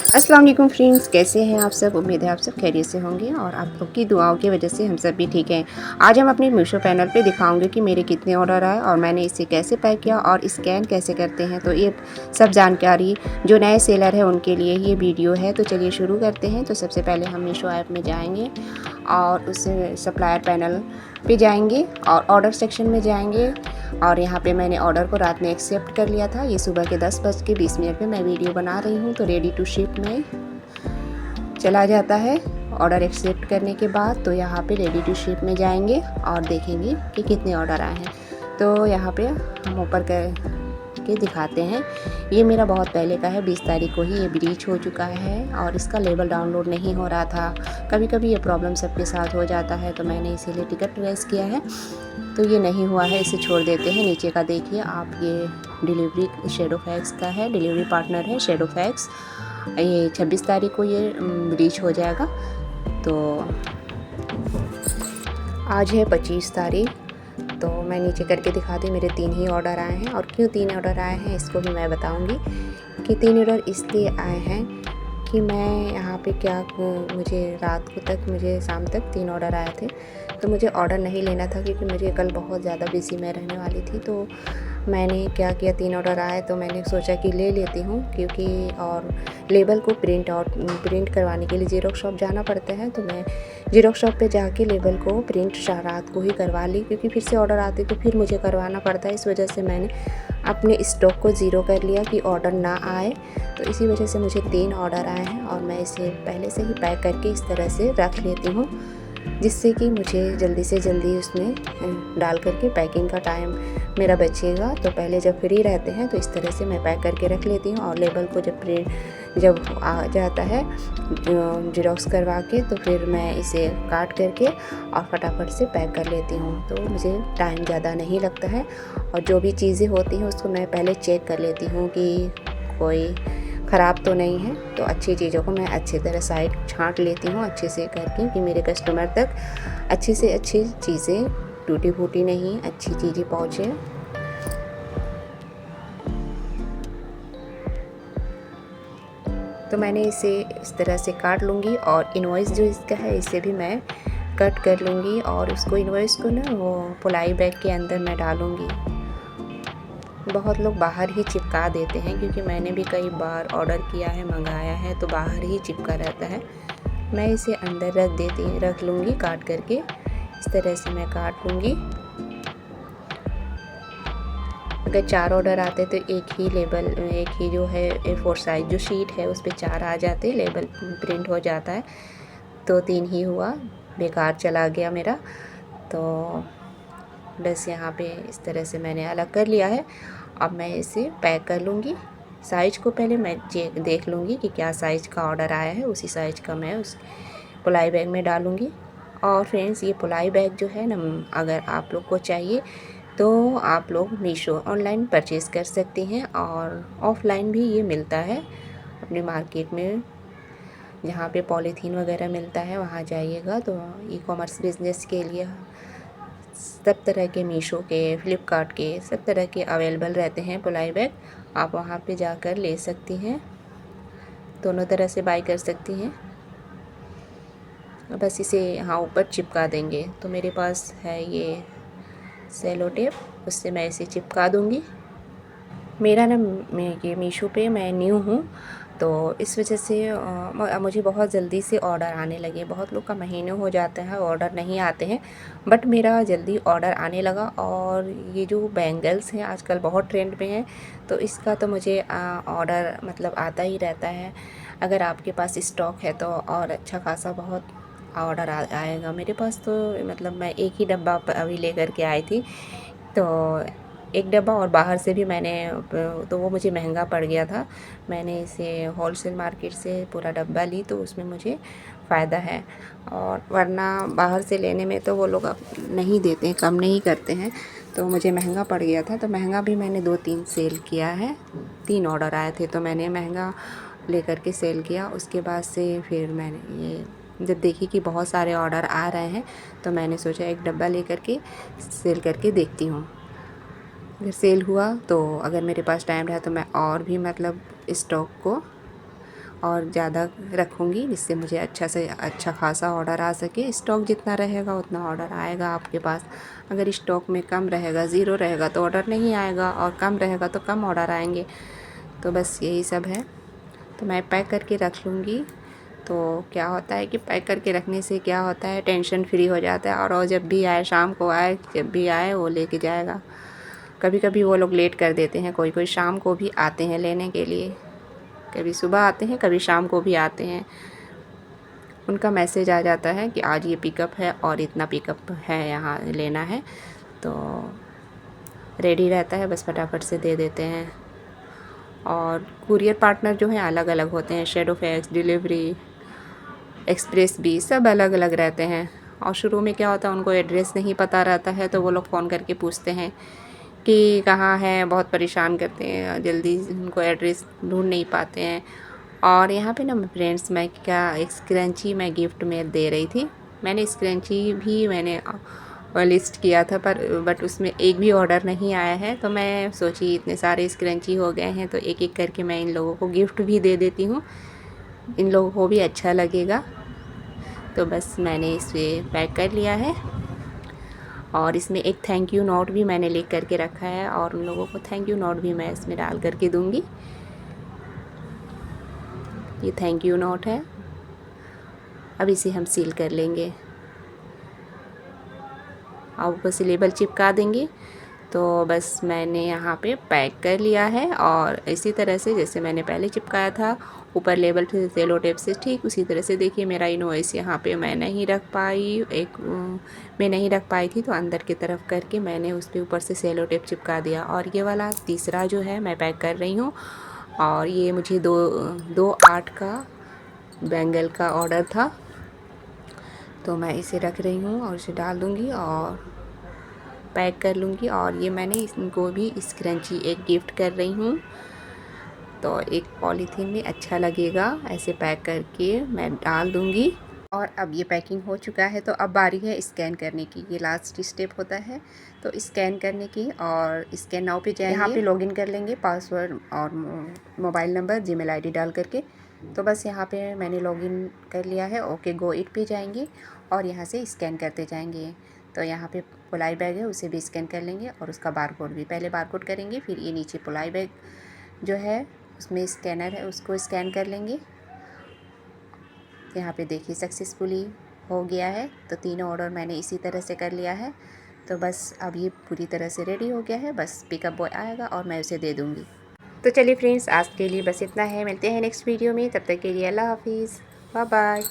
अस्सलाम वालेकुम फ्रेंड्स, कैसे हैं आप सब। उम्मीद है आप सब खैरियत से होंगे और आप लोग की दुआओं की वजह से हम सब भी ठीक हैं। आज हम अपने मीशो पैनल पे दिखाऊंगे कि मेरे कितने ऑर्डर आए और मैंने इसे कैसे पैक किया और स्कैन कैसे करते हैं। तो ये सब जानकारी जो नए सेलर हैं उनके लिए ये वीडियो है। तो चलिए शुरू करते हैं। तो सबसे पहले हम मीशो ऐप में जाएंगे और उस सप्लायर पैनल पे जाएंगे और ऑर्डर सेक्शन में जाएंगे और यहाँ पे मैंने ऑर्डर को रात में एक्सेप्ट कर लिया था। ये सुबह के 10:20 पे मैं वीडियो बना रही हूँ। तो रेडी टू शिप में चला जाता है ऑर्डर एक्सेप्ट करने के बाद। तो यहाँ पे रेडी टू शिप में जाएंगे और देखेंगे कि कितने ऑर्डर आए हैं। तो यहाँ पे हम ऊपर कर के दिखाते हैं। ये मेरा बहुत पहले का है, 20 तारीख को ही ये ब्रीच हो चुका है और इसका लेबल डाउनलोड नहीं हो रहा था। कभी कभी ये प्रॉब्लम सबके साथ हो जाता है, तो मैंने इसीलिए टिकट रेस किया है। तो ये नहीं हुआ है, इसे छोड़ देते हैं। नीचे का देखिए आप, ये डिलीवरी शेडोफैक्स का है, डिलीवरी पार्टनर है शेडोफैक्स। ये 26 तारीख को ये ब्रीच हो जाएगा। तो आज है 25 तारीख। तो मैं नीचे करके दिखाती हूँ। मेरे 3 ही ऑर्डर आए हैं और क्यों 3 ऑर्डर आए हैं इसको भी मैं बताऊँगी कि 3 ऑर्डर इसलिए आए हैं कि मैं यहाँ पे क्या, मुझे रात को तक, मुझे शाम तक 3 ऑर्डर आए थे। तो मुझे ऑर्डर नहीं लेना था क्योंकि मुझे कल बहुत ज़्यादा बिजी मैं रहने वाली थी। तो मैंने क्या किया, 3 ऑर्डर आए तो मैंने सोचा कि ले लेती हूँ, क्योंकि और लेबल को प्रिंट करवाने के लिए ज़ेरॉक्स शॉप जाना पड़ता है। तो मैं ज़ेरॉक्स शॉप पे जाके लेबल को प्रिंट रात को ही करवा ली, क्योंकि फिर से ऑर्डर आते तो फिर मुझे करवाना पड़ता है। इस वजह से मैंने अपने स्टॉक को ज़ीरो कर लिया कि ऑर्डर ना आए। तो इसी वजह से मुझे 3 ऑर्डर आए हैं और मैं इसे पहले से ही पैक करके इस तरह से रख लेती हूँ, जिससे कि मुझे जल्दी से जल्दी उसमें डाल करके पैकिंग का टाइम मेरा बचेगा। तो पहले जब फ्री रहते हैं तो इस तरह से मैं पैक करके रख लेती हूँ और लेबल को जब आ जाता है ज़ेरॉक्स करवा के, तो फिर मैं इसे काट करके और फटाफट से पैक कर लेती हूँ। तो मुझे टाइम ज़्यादा नहीं लगता है और जो भी चीज़ें होती हैं उसको मैं पहले चेक कर लेती हूँ कि कोई ख़राब तो नहीं है। तो अच्छी चीज़ों को मैं अच्छी तरह साइड छांट लेती हूँ अच्छे से करके, कि मेरे कस्टमर तक अच्छी से अच्छी चीज़ें, टूटी फूटी नहीं, अच्छी चीज़ें पहुँचे। तो मैंने इसे इस तरह से काट लूँगी और इनवॉइस जो इसका है इसे भी मैं कट कर लूँगी और उसको इनवॉइस को ना वो पोलाई बैग के अंदर मैं डालूँगी। बहुत लोग बाहर ही चिपका देते हैं, क्योंकि मैंने भी कई बार ऑर्डर किया है, मंगाया है, तो बाहर ही चिपका रहता है। मैं इसे अंदर रख लूँगी काट करके। इस तरह से मैं काट लूँगी। अगर 4 ऑर्डर आते तो एक ही जो है A4 साइज जो शीट है उस पर 4 आ जाते, लेबल प्रिंट हो जाता है। तो 3 ही हुआ, बेकार चला गया मेरा। तो बस यहाँ पे इस तरह से मैंने अलग कर लिया है। अब मैं इसे पैक कर लूँगी। साइज़ को पहले मैं देख लूँगी कि क्या साइज़ का ऑर्डर आया है, उसी साइज़ का मैं उस पोलाई बैग में डालूँगी। और फ्रेंड्स, ये पोलाई बैग जो है ना, अगर आप लोग को चाहिए तो आप लोग मीशो ऑनलाइन परचेज़ कर सकते हैं और ऑफ़लाइन भी ये मिलता है अपने मार्केट में। जहाँ पे पॉलीथीन वगैरह मिलता है वहाँ जाइएगा। तो ई कॉमर्स बिज़नेस के लिए सब तरह के, मीशो के, फ्लिपकार्ट के, सब तरह के अवेलेबल रहते हैं पोलाई बैग। आप वहाँ पे जाकर ले सकती हैं, दोनों तरह से बाय कर सकती हैं। बस इसे यहाँ ऊपर चिपका देंगे। तो मेरे पास है ये सेलो टेप, उससे मैं इसे चिपका दूँगी। मेरा ना ये मीशो पे मैं न्यू हूँ, तो इस वजह से मुझे बहुत जल्दी से ऑर्डर आने लगे। बहुत लोग का महीने हो जाते हैं ऑर्डर नहीं आते हैं, बट मेरा जल्दी ऑर्डर आने लगा। और ये जो बैंगल्स हैं आजकल बहुत ट्रेंड में हैं, तो इसका तो मुझे ऑर्डर मतलब आता ही रहता है। अगर आपके पास स्टॉक है तो और अच्छा खासा बहुत ऑर्डर आएगा। मेरे पास तो मतलब मैं एक ही डब्बा अभी लेकर के आई थी, तो एक डब्बा और बाहर से भी मैंने, तो वो मुझे महंगा पड़ गया था। मैंने इसे होलसेल मार्केट से पूरा डब्बा ली, तो उसमें मुझे फ़ायदा है। और वरना बाहर से लेने में तो वो लोग अब नहीं देते हैं, कम नहीं करते हैं। तो मुझे महंगा पड़ गया था, तो महंगा भी मैंने 2-3 सेल किया है। 3 ऑर्डर आए थे तो मैंने महंगा लेकर के सेल किया। उसके बाद से फिर मैंने ये जब देखी कि बहुत सारे ऑर्डर आ रहे हैं, तो मैंने सोचा एक डब्बा लेकर के सेल करके देखती हूँ। अगर सेल हुआ तो अगर मेरे पास टाइम रहा तो मैं और भी मतलब स्टॉक को और ज़्यादा रखूँगी जिससे मुझे अच्छा खासा ऑर्डर आ सके। स्टॉक जितना रहेगा उतना ऑर्डर आएगा आपके पास। अगर स्टॉक में कम रहेगा, ज़ीरो रहेगा तो ऑर्डर नहीं आएगा, और कम रहेगा तो कम ऑर्डर आएंगे। तो बस यही सब है। तो मैं पैक करके रख लूँगी। तो क्या होता है कि पैक करके रखने से क्या होता है, टेंशन फ्री हो जाता है। और जब भी आए, शाम को आए, जब भी आए वो लेके जाएगा। कभी कभी वो लोग लेट कर देते हैं, कोई कोई शाम को भी आते हैं लेने के लिए। कभी सुबह आते हैं, कभी शाम को भी आते हैं। उनका मैसेज आ जाता है कि आज ये पिकअप है और इतना पिकअप है, यहाँ लेना है। तो रेडी रहता है, बस फटाफट से दे देते हैं। और कुरियर पार्टनर जो हैं अलग अलग होते हैं, शेडो फैक्स, डिलीवरी, एक्सप्रेस भी, सब अलग अलग रहते हैं। और शुरू में क्या होता है, उनको एड्रेस नहीं पता रहता है तो वो लोग फ़ोन करके पूछते हैं कि कहाँ है, बहुत परेशान करते हैं, जल्दी उनको एड्रेस ढूंढ नहीं पाते हैं। और यहाँ पे ना फ्रेंड्स, मैं क्या एक स्क्रंची मैं गिफ्ट में दे रही थी। मैंने स्क्रंची भी मैंने लिस्ट किया था, बट उसमें एक भी ऑर्डर नहीं आया है। तो मैं सोची इतने सारे स्क्रंची हो गए हैं तो एक एक करके मैं इन लोगों को गिफ्ट भी दे देती हूँ, इन लोगों को भी अच्छा लगेगा। तो बस मैंने इसे पैक कर लिया है, और इसमें एक थैंक यू नोट भी मैंने लिख करके रखा है, और उन लोगों को थैंक यू नोट भी मैं इसमें डाल करके दूँगी। ये थैंक यू नोट है। अब इसे हम सील कर लेंगे और ऊपर से लेबल चिपका देंगे। तो बस मैंने यहाँ पे पैक कर लिया है, और इसी तरह से जैसे मैंने पहले चिपकाया था ऊपर लेबल से सेलो टेप से, ठीक उसी तरह से देखिए मेरा इनवॉइस यहाँ पे मैं नहीं रख पाई, मैं नहीं रख पाई थी, तो अंदर की तरफ करके मैंने उस पर ऊपर से सेलो टेप चिपका दिया। और ये वाला तीसरा जो है मैं पैक कर रही हूँ, और ये मुझे 2/8 का बैंगल का ऑर्डर था। तो मैं इसे रख रही हूँ और इसे डाल दूँगी और पैक कर लूँगी। और ये मैंने इनको भी स्क्रंची एक गिफ्ट कर रही हूँ। तो एक पॉलीथीन में अच्छा लगेगा, ऐसे पैक करके मैं डाल दूँगी। और अब ये पैकिंग हो चुका है, तो अब बारी है स्कैन करने की। ये लास्ट स्टेप होता है तो स्कैन करने की। और स्कैन नाउ पे जाएंगे, यहाँ पे लॉगिन कर लेंगे, पासवर्ड और मोबाइल नंबर, जीमेल आईडी डाल करके। तो बस यहाँ पे मैंने लॉगिन कर लिया है। ओके गो इट पे जाएंगे और यहाँ से स्कैन करते जाएंगे। तो यहाँ पे पोलाई बैग है, उसे भी स्कैन कर लेंगे, और उसका बारकोड भी पहले बारकोड करेंगे, फिर ये नीचे पोलाई बैग जो है उसमें स्कैनर है, उसको स्कैन कर लेंगे। यहाँ पे देखिए सक्सेसफुली हो गया है। तो तीनों ऑर्डर मैंने इसी तरह से कर लिया है। तो बस अब ये पूरी तरह से रेडी हो गया है, बस पिकअप बॉय आएगा और मैं उसे दे दूँगी। तो चलिए फ्रेंड्स, आज के लिए बस इतना है, मिलते हैं नेक्स्ट वीडियो में, तब तक के लिए अल्लाह हाफिज़, बाय बाय।